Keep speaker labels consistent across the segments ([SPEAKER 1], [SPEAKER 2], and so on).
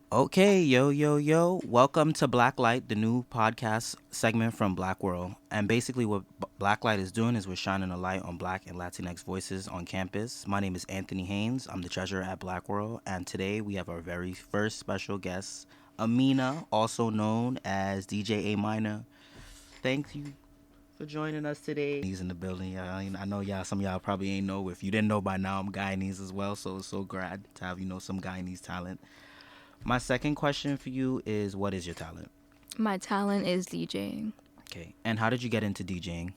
[SPEAKER 1] Okay, yo, yo, yo. Welcome to BlackLight, the new podcast segment from Blackworld. And basically, what BlackLight is doing is we're shining a light on Black and Latinx voices on campus. My name is Anthony Haynes. I'm the treasurer at Blackworld. And today we have our very first special guest, Aminah, also known as DJ Aminah. Thank you for joining us today. He's in the building. I know y'all. Some of y'all probably ain't know. If you didn't know by now, I'm Guyanese as well. So it's so glad to have some Guyanese talent. My second question for you is, what is your talent?
[SPEAKER 2] My talent is DJing.
[SPEAKER 1] Okay. And how did you get into DJing?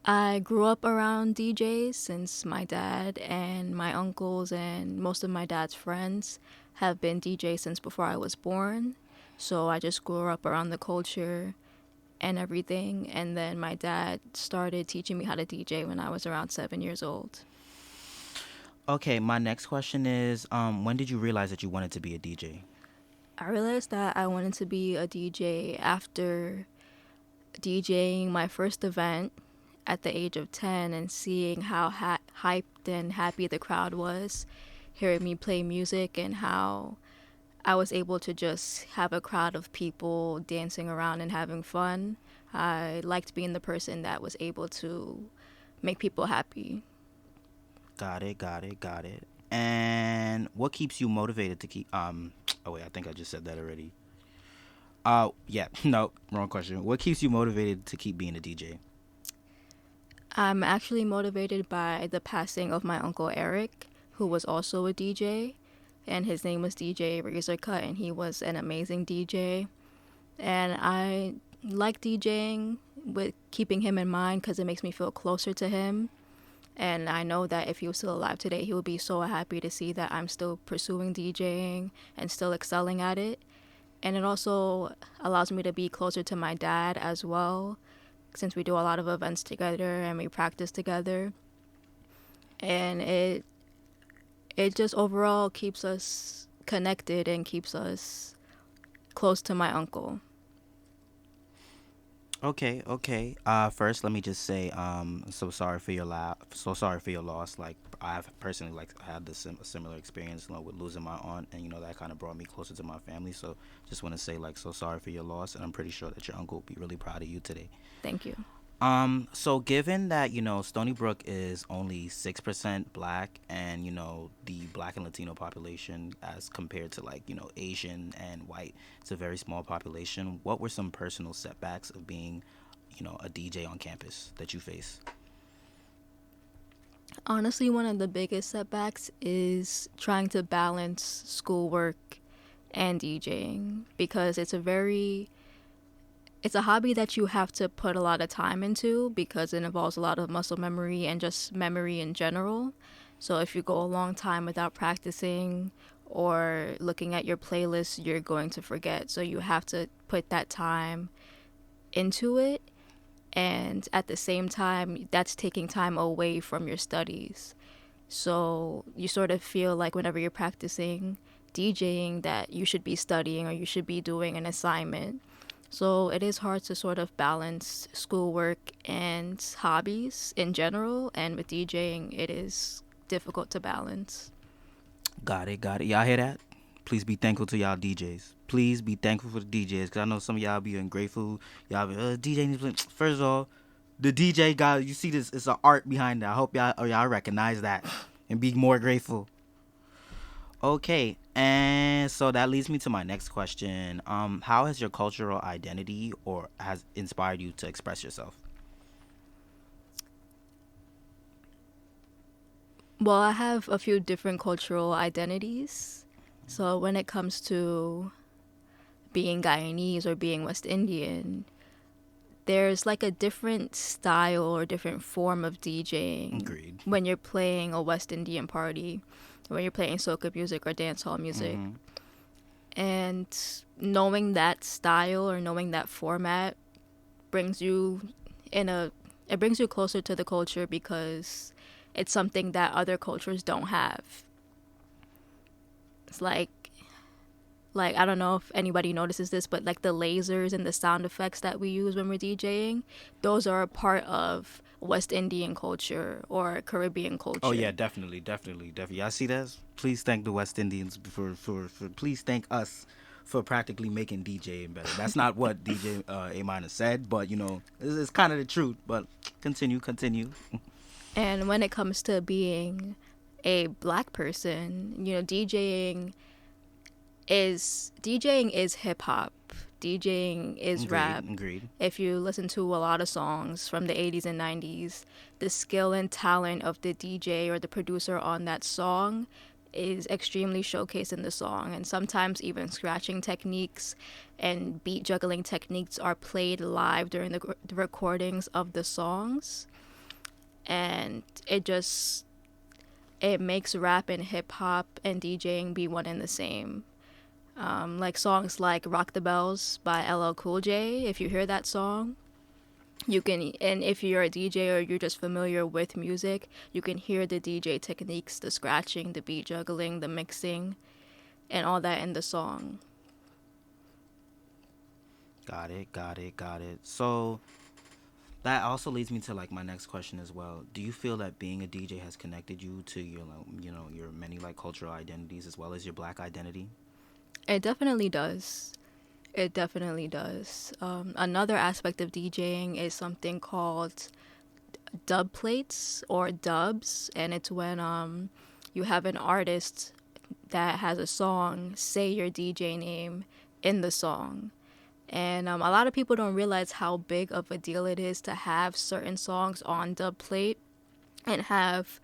[SPEAKER 2] I grew up around DJs since my dad and my uncles and most of my dad's friends have been DJs since before I was born. So I just grew up around the culture and everything. And then my dad started teaching me how to DJ when I was around 7 years old.
[SPEAKER 1] Okay, my next question is, when did you realize that you wanted to be a DJ?
[SPEAKER 2] I realized that I wanted to be a DJ after DJing my first event at the age of 10 and seeing how hyped and happy the crowd was, hearing me play music and how I was able to just have a crowd of people dancing around and having fun. I liked being the person that was able to make people happy.
[SPEAKER 1] Got it, got it, got it. And what keeps you motivated to keep oh wait, I think I just said that already. Yeah, no, wrong question. What keeps you motivated to keep being a DJ?
[SPEAKER 2] I'm actually motivated by the passing of my uncle Eric, who was also a DJ, and his name was DJ Razorcut, and he was an amazing DJ. And I like DJing with keeping him in mind because it makes me feel closer to him. And I know that if he was still alive today, he would be so happy to see that I'm still pursuing DJing and still excelling at it. And it also allows me to be closer to my dad as well, since we do a lot of events together and we practice together. And it just overall keeps us connected and keeps us close to my uncle.
[SPEAKER 1] Okay, okay. First, let me just say, so sorry for so sorry for your loss. Like, I've personally had a similar experience, with losing my aunt, and that kind of brought me closer to my family. So, just want to say, so sorry for your loss, and I'm pretty sure that your uncle will be really proud of you today.
[SPEAKER 2] Thank you.
[SPEAKER 1] So given that, Stony Brook is only 6% black and, the black and Latino population as compared to Asian and white, it's a very small population. What were some personal setbacks of being, a DJ on campus that you face?
[SPEAKER 2] Honestly, one of the biggest setbacks is trying to balance schoolwork and DJing because it's a hobby that you have to put a lot of time into because it involves a lot of muscle memory and just memory in general. So if you go a long time without practicing or looking at your playlist, you're going to forget. So you have to put that time into it. And at the same time, that's taking time away from your studies. So you sort of feel like whenever you're practicing DJing that you should be studying or you should be doing an assignment. So it is hard to sort of balance schoolwork and hobbies in general, and with DJing, it is difficult to balance.
[SPEAKER 1] Got it, got it. Y'all hear that? Please be thankful to y'all DJs. Please be thankful for the DJs, because I know some of y'all be ungrateful. Y'all be, DJ needs to... First of all, the DJ guy, you see this, it's an art behind it. I hope y'all recognize that and be more grateful. Okay, and so that leads me to my next question. How has your cultural identity or has inspired you to express yourself?
[SPEAKER 2] Well, I have a few different cultural identities. So when it comes to being Guyanese or being West Indian, there's like a different style or different form of DJing.
[SPEAKER 1] Agreed.
[SPEAKER 2] When you're playing a West Indian party, when you're playing soca music or dancehall music. And knowing that style or knowing that format brings you it brings you closer to the culture because it's something that other cultures don't have. It's like I don't know if anybody notices this, but like the lasers and the sound effects that we use when we're DJing, those are a part of West Indian culture or Caribbean
[SPEAKER 1] Oh yeah,
[SPEAKER 2] culture.
[SPEAKER 1] definitely. I see that. Please thank the West Indians for please thank us for practically making DJing better. That's not what DJ Aminah said, but it's kind of the truth. But continue.
[SPEAKER 2] And when it comes to being a black person, DJing is hip hop. DJing is rap.
[SPEAKER 1] Agreed.
[SPEAKER 2] If you listen to a lot of songs from the 80s and 90s, the skill and talent of the DJ or the producer on that song is extremely showcased in the song. And sometimes even scratching techniques and beat juggling techniques are played live during the recordings of the songs. And it makes rap and hip hop and DJing be one and the same. Like songs like Rock the Bells by LL Cool J. If you hear that song, and if you're a DJ or you're just familiar with music, you can hear the DJ techniques, the scratching, the beat juggling, the mixing, and all that in the song.
[SPEAKER 1] Got it. So that also leads me to like my next question as well. Do you feel that being a DJ has connected you to your your many like cultural identities as well as your black identity?
[SPEAKER 2] It definitely does. It definitely does. Another aspect of DJing is something called dub plates or dubs, and it's when you have an artist that has a song say your DJ name in the song. And a lot of people don't realize how big of a deal it is to have certain songs on dub plate and have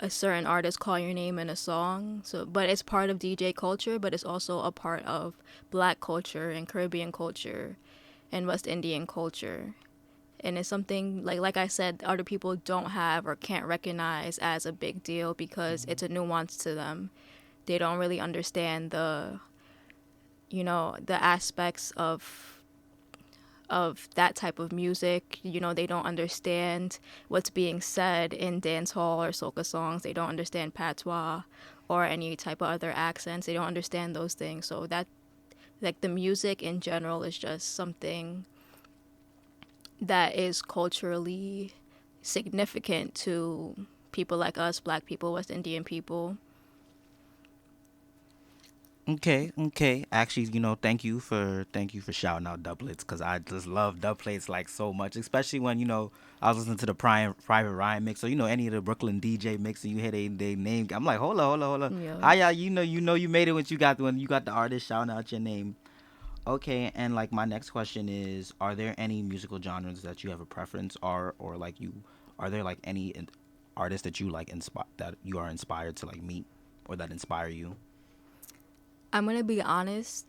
[SPEAKER 2] a certain artist call your name in a song. So, but it's part of DJ culture, but it's also a part of black culture and Caribbean culture and West Indian culture. And it's something like I said, other people don't have or can't recognize as a big deal because it's a nuance to them. They don't really understand the aspects of that type of music. They don't understand what's being said in dancehall or soca songs. They don't understand patois or any type of other accents. They don't understand those things. So that, like, the music in general is just something that is culturally significant to people like us, black people, West Indian people.
[SPEAKER 1] Okay. Actually, thank you for shouting out doublets because I just love doublets like so much, especially when I was listening to the Private Ryan mix or any of the Brooklyn DJ mix and you hear they name. I'm like, hold on.
[SPEAKER 2] Yeah.
[SPEAKER 1] How y'all? You made it when you got the artist shouting out your name. Okay, and like my next question is, are there any musical genres that you have a preference or like are there like any artists that you like that you are inspired to like meet or that inspire you?
[SPEAKER 2] I'm going to be honest.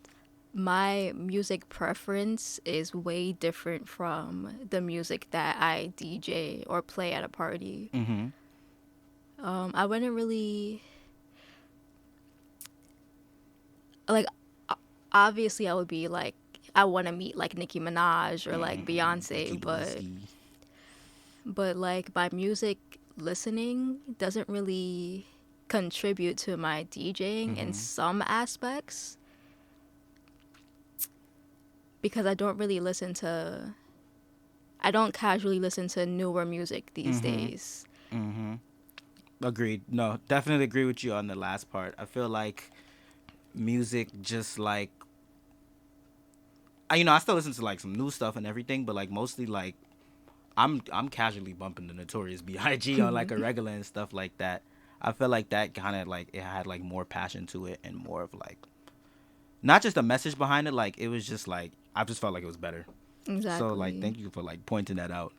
[SPEAKER 2] My music preference is way different from the music that I DJ or play at a party.
[SPEAKER 1] Mm-hmm.
[SPEAKER 2] I wouldn't really like. Obviously, I would be like, I want to meet like Nicki Minaj or like Beyonce, but like my music listening doesn't really contribute to my DJing in some aspects because I don't casually listen to newer music these days.
[SPEAKER 1] Agreed. No, definitely agree with you on the last part. I feel like music just like I still listen to like some new stuff and everything, but like mostly like I'm casually bumping the Notorious B.I.G. on like a regular and stuff like that. I feel like that kind of like it had like more passion to it and more of like not just a message behind it. Like it was just like I just felt like it was better.
[SPEAKER 2] Exactly.
[SPEAKER 1] So like thank you for like pointing that out.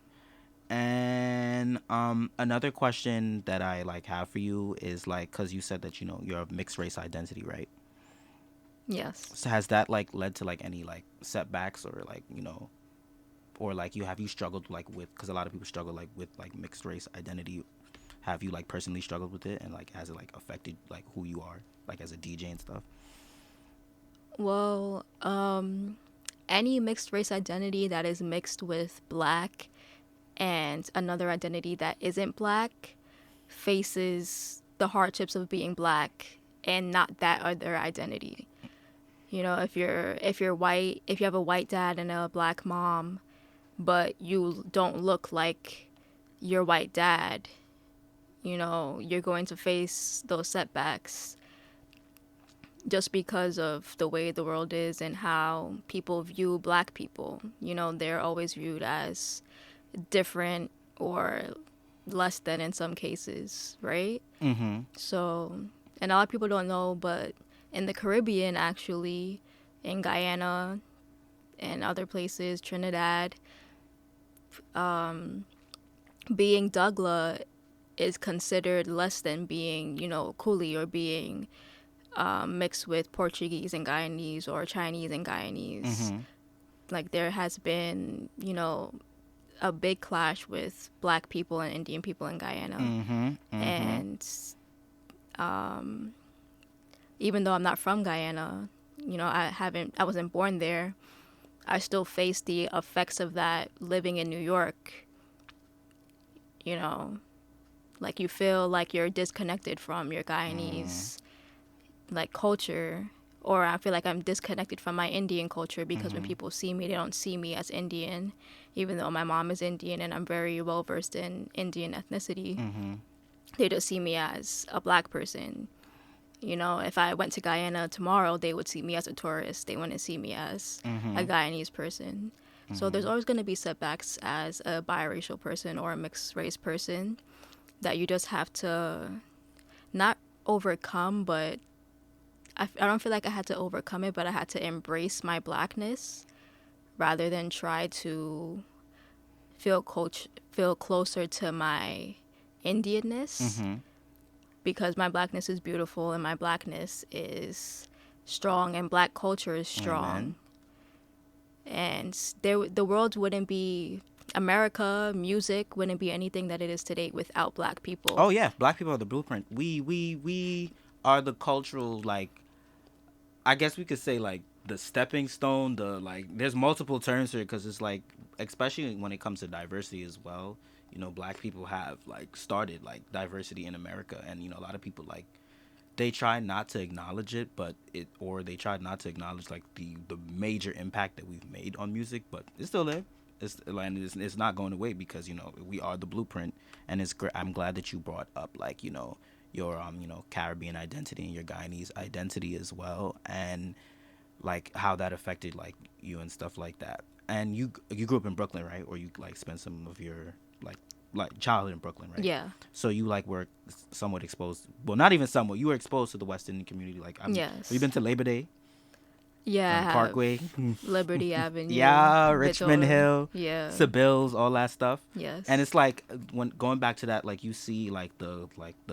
[SPEAKER 1] And another question that I like have for you is like because you said that you're a mixed race identity, right?
[SPEAKER 2] Yes.
[SPEAKER 1] So has that like led to like any like setbacks or like or like have you struggled like with because a lot of people struggle like with like mixed race identity. Have you like personally struggled with it and like has it like affected like who you are like as a DJ and stuff?
[SPEAKER 2] Well, any mixed race identity that is mixed with black and another identity that isn't black faces the hardships of being black and not that other identity. If you're white, if you have a white dad and a black mom, but you don't look like your white dad, you know, you're going to face those setbacks just because of the way the world is and how people view black people. You know, they're always viewed as different or less than in some cases, right?
[SPEAKER 1] Mm-hmm.
[SPEAKER 2] So, and a lot of people don't know, but in the Caribbean, actually, in Guyana and other places, Trinidad, being Dougla is considered less than being, you know, Coolie or being mixed with Portuguese and Guyanese or Chinese and Guyanese.
[SPEAKER 1] Mm-hmm.
[SPEAKER 2] Like there has been, you know, a big clash with black people and Indian people in Guyana.
[SPEAKER 1] Mm-hmm. Mm-hmm.
[SPEAKER 2] And even though I'm not from Guyana, you know, I wasn't born there, I still face the effects of that living in New York. You know, like you feel like you're disconnected from your Guyanese like culture, or I feel like I'm disconnected from my Indian culture because when people see me, they don't see me as Indian, even though my mom is Indian and I'm very well versed in Indian ethnicity.
[SPEAKER 1] Mm-hmm.
[SPEAKER 2] They just see me as a black person. You know, if I went to Guyana tomorrow, they would see me as a tourist. They wouldn't see me as a Guyanese person. So there's always going to be setbacks as a biracial person or a mixed race person that you just have to not overcome, but I don't feel like I had to overcome it, but I had to embrace my blackness rather than try to feel closer to my Indianness.
[SPEAKER 1] Mm-hmm.
[SPEAKER 2] Because my blackness is beautiful and my blackness is strong and black culture is strong.
[SPEAKER 1] Amen.
[SPEAKER 2] And the world wouldn't be, America, music wouldn't be anything that it is today without black people.
[SPEAKER 1] Oh yeah, black people are the blueprint. We are the cultural, like, I guess we could say, like, the stepping stone. The, like, there's multiple terms here because it's like, especially when it comes to diversity as well. You know, black people have like started like diversity in America, and you know, a lot of people, like, they try not to acknowledge it, or they try not to acknowledge like the major impact that we've made on music, but it's still there. It's not going away because, you know, we are the blueprint, and I'm glad that you brought up, like, you know, your you know, Caribbean identity and your Guyanese identity as well, and like how that affected like you and stuff like that. And you grew up in Brooklyn, right? Or you like spent some of your like childhood in Brooklyn, right?
[SPEAKER 2] Yeah.
[SPEAKER 1] So you like were somewhat exposed. Well, not even somewhat. You were exposed to the West Indian community. Like,
[SPEAKER 2] Yes.
[SPEAKER 1] Have you been to Labor Day?
[SPEAKER 2] Yeah, I have.
[SPEAKER 1] Parkway.
[SPEAKER 2] Liberty Avenue.
[SPEAKER 1] Yeah, Richmond
[SPEAKER 2] Victoria.
[SPEAKER 1] Hill.
[SPEAKER 2] Yeah.
[SPEAKER 1] Sabills, all that stuff.
[SPEAKER 2] Yes.
[SPEAKER 1] And it's like, when going back to that, like, you see like the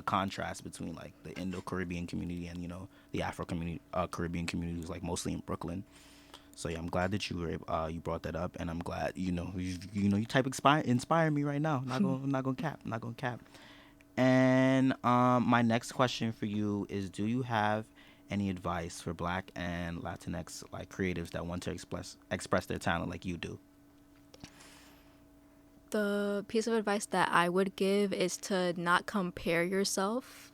[SPEAKER 1] contrast between like the Indo-Caribbean community and, you know, the Caribbean community was like mostly in Brooklyn. So yeah, I'm glad that you brought that up, and I'm glad, you know, you type inspire me right now. I'm not gonna cap. And my next question for you is, do you have any advice for Black and Latinx like creatives that want to express their talent like you do?
[SPEAKER 2] The piece of advice that I would give is to not compare yourself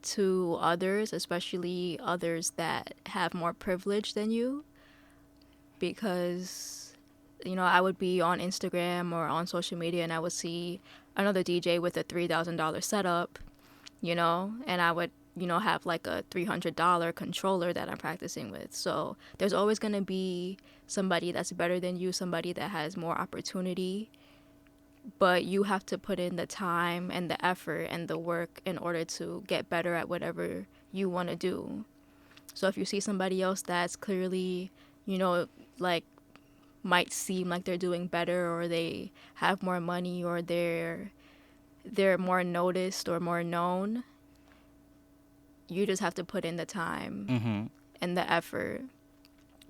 [SPEAKER 2] to others, especially others that have more privilege than you, because, you know, I would be on Instagram or on social media and I would see another DJ with a $3,000 setup, you know, and I would, you know, have like a $300 controller that I'm practicing with. So there's always going to be somebody that's better than you, somebody that has more opportunity, but you have to put in the time and the effort and the work in order to get better at whatever you want to do. So if you see somebody else that's clearly, you know, like, might seem like they're doing better, or they have more money, or they're more noticed or more known, you just have to put in the time and the effort,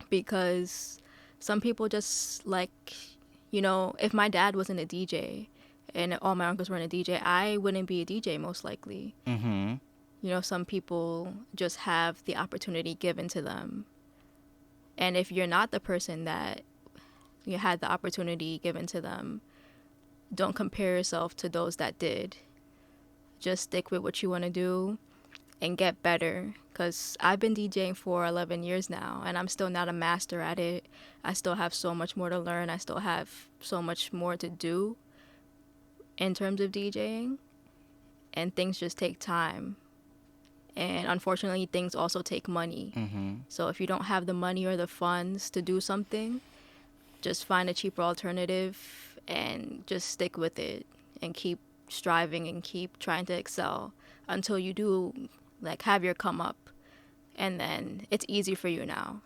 [SPEAKER 2] because some people just, like, you know, if my dad wasn't a DJ and all my uncles weren't a DJ, I wouldn't be a DJ most likely. You know, some people just have the opportunity given to them. And if you're not the person that you had the opportunity given to them, don't compare yourself to those that did. Just stick with what you want to do and get better. Because I've been DJing for 11 years now, and I'm still not a master at it. I still have so much more to learn. I still have so much more to do. in terms of DJing, and things just take time. And unfortunately, things also take money. So if you don't have the money or the funds to do something, just find a cheaper alternative and just stick with it and keep striving and keep trying to excel until you do like have your come up, and then it's easy for you now.